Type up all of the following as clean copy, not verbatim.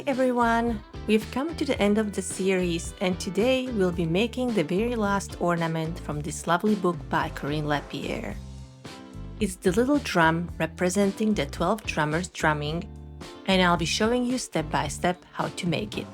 Hi everyone! We've come to the end of the series and today we'll be making the very last ornament from this lovely book by Corinne Lapierre. It's the little drum representing the 12 drummers drumming, and I'll be showing you step by step how to make it.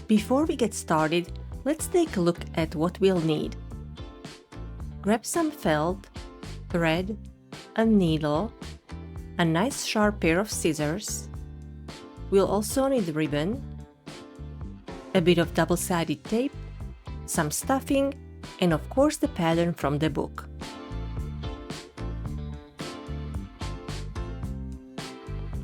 Before we get started, let's take a look at what we'll need. Grab some felt, thread, a needle, a nice sharp pair of scissors. We'll also need ribbon, a bit of double-sided tape, some stuffing, and of course the pattern from the book.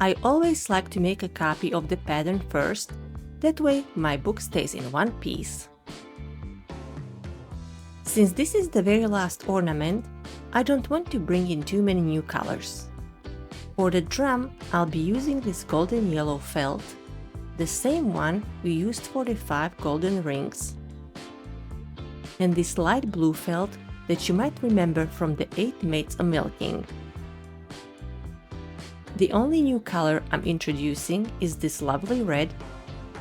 I always like to make a copy of the pattern first, that way my book stays in one piece. Since this is the very last ornament, I don't want to bring in too many new colors. For the drum, I'll be using this golden yellow felt, the same one we used for the 5 golden rings, and this light blue felt that you might remember from the 8 Maids a Milking. The only new color I'm introducing is this lovely red,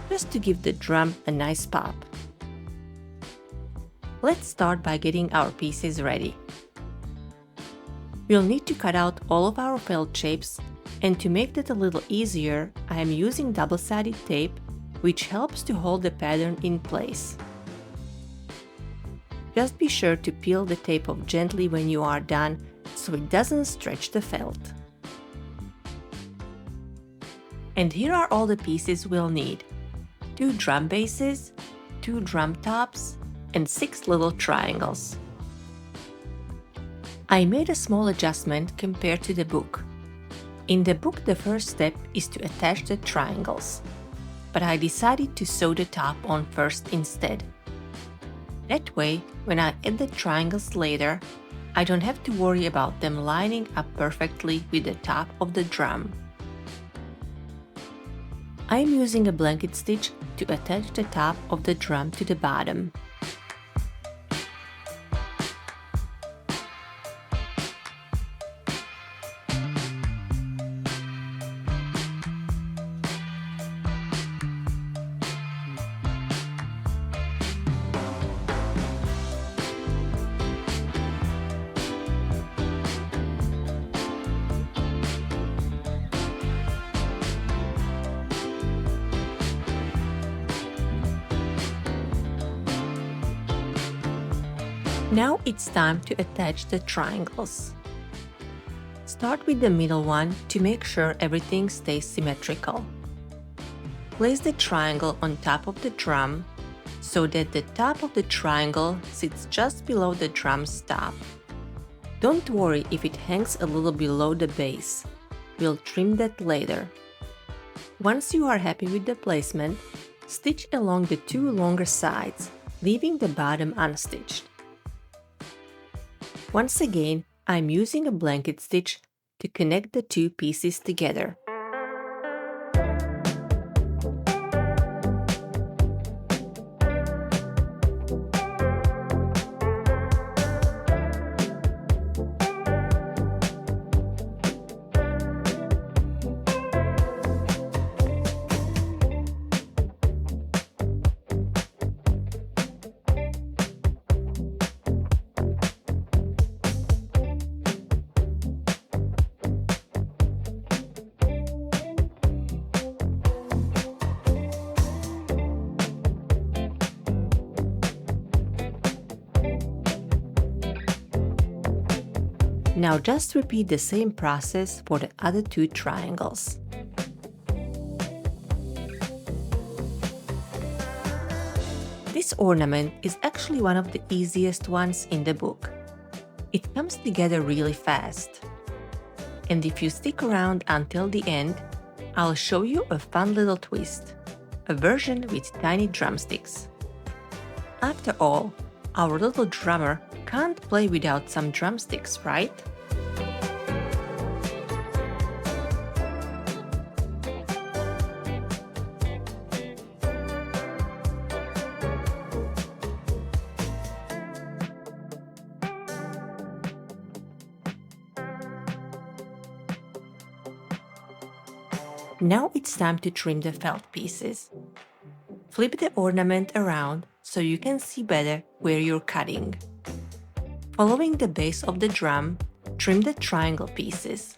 just to give the drum a nice pop. Let's start by getting our pieces ready. We'll need to cut out all of our felt shapes, and to make that a little easier, I am using double-sided tape, which helps to hold the pattern in place. Just be sure to peel the tape off gently when you are done, so it doesn't stretch the felt. And here are all the pieces we'll need: 2 drum bases, 2 drum tops, and 6 little triangles. I made a small adjustment compared to the book. In the book, the first step is to attach the triangles, but I decided to sew the top on first instead. That way, when I add the triangles later, I don't have to worry about them lining up perfectly with the top of the drum. I am using a blanket stitch to attach the top of the drum to the bottom. Now it's time to attach the triangles. Start with the middle one to make sure everything stays symmetrical. Place the triangle on top of the drum so that the top of the triangle sits just below the drum's top. Don't worry if it hangs a little below the base. We'll trim that later. Once you are happy with the placement, stitch along the 2 longer sides, leaving the bottom unstitched. Once again, I'm using a blanket stitch to connect the 2 pieces together. Now just repeat the same process for the other 2 triangles. This ornament is actually one of the easiest ones in the book. It comes together really fast. And if you stick around until the end, I'll show you a fun little twist, a version with tiny drumsticks. After all, our little drummer can't play without some drumsticks, right? Now it's time to trim the felt pieces. Flip the ornament around so you can see better where you're cutting. Following the base of the drum, trim the triangle pieces.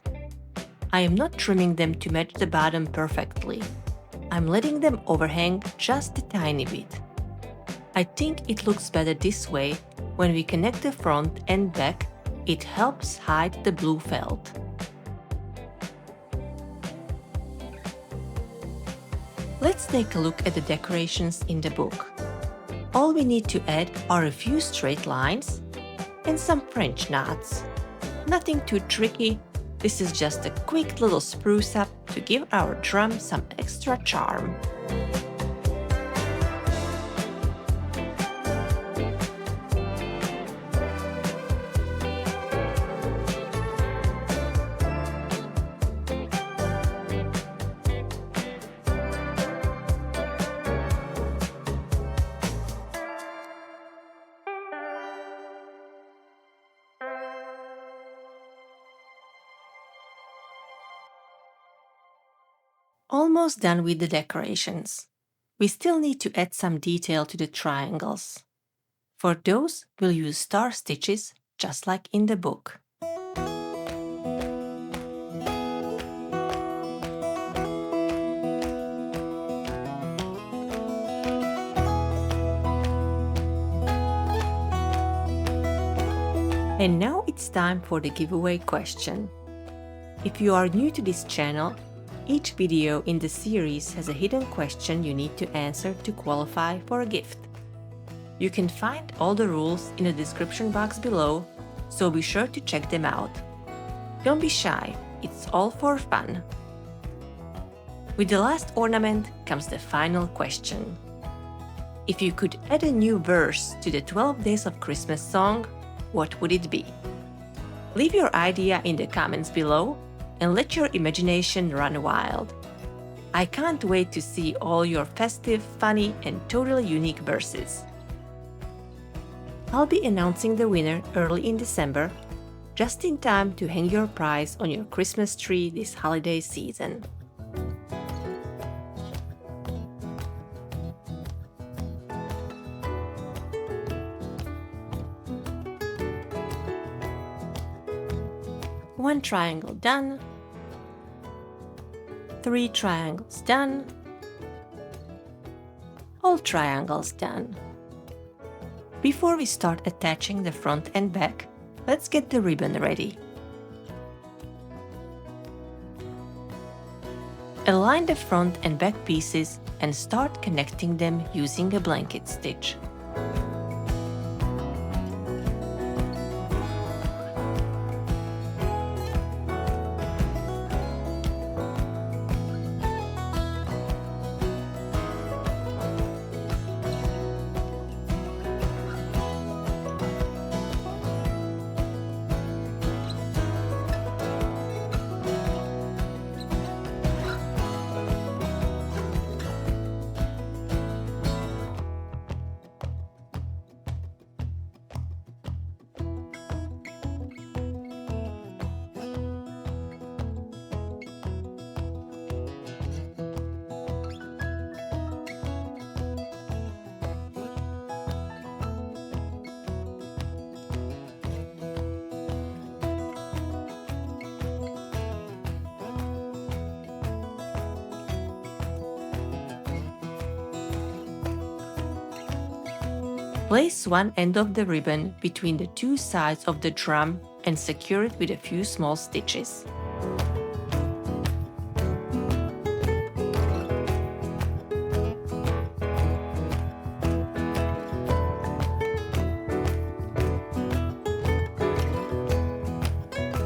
I am not trimming them to match the bottom perfectly. I'm letting them overhang just a tiny bit. I think it looks better this way. When we connect the front and back, it helps hide the blue felt. Let's take a look at the decorations in the book. All we need to add are a few straight lines and some French knots. Nothing too tricky, this is just a quick little spruce up to give our drum some extra charm. Almost done with the decorations. We still need to add some detail to the triangles. For those, we'll use star stitches, just like in the book. And now it's time for the giveaway question. If you are new to this channel, each video in the series has a hidden question you need to answer to qualify for a gift. You can find all the rules in the description box below, so be sure to check them out. Don't be shy, it's all for fun. With the last ornament comes the final question. If you could add a new verse to the 12 Days of Christmas song, what would it be? Leave your idea in the comments below and let your imagination run wild. I can't wait to see all your festive, funny, and totally unique verses. I'll be announcing the winner early in December, just in time to hang your prize on your Christmas tree this holiday season. One triangle done. 3 triangles done. All triangles done. Before we start attaching the front and back, let's get the ribbon ready. Align the front and back pieces and start connecting them using a blanket stitch. Place one end of the ribbon between the two sides of the drum and secure it with a few small stitches.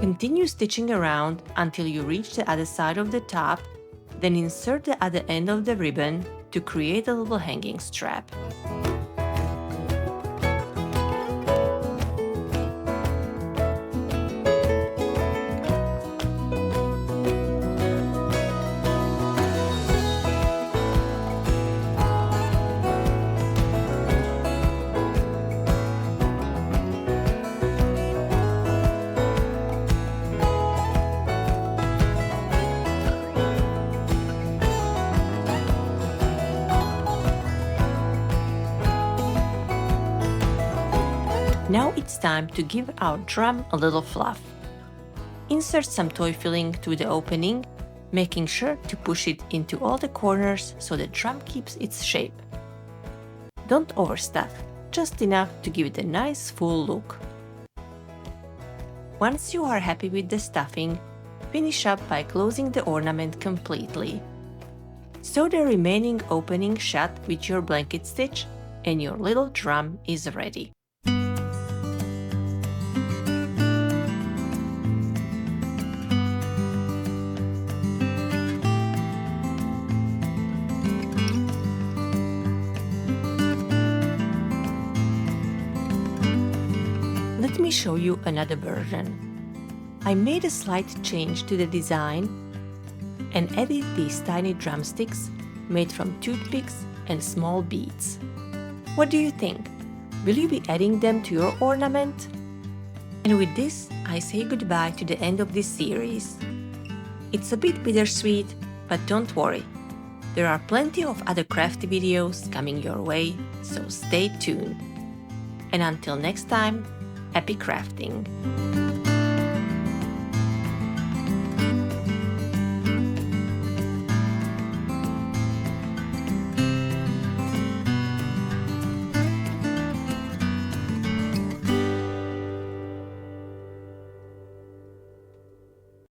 Continue stitching around until you reach the other side of the top, then insert the other end of the ribbon to create a little hanging strap. Now it's time to give our drum a little fluff. Insert some toy filling through the opening, making sure to push it into all the corners so the drum keeps its shape. Don't overstuff, just enough to give it a nice full look. Once you are happy with the stuffing, finish up by closing the ornament completely. Sew the remaining opening shut with your blanket stitch and your little drum is ready. Let me show you another version. I made a slight change to the design and added these tiny drumsticks made from toothpicks and small beads. What do you think? Will you be adding them to your ornament? And with this, I say goodbye to the end of this series. It's a bit bittersweet, but don't worry. There are plenty of other crafty videos coming your way, so stay tuned. And until next time, happy crafting!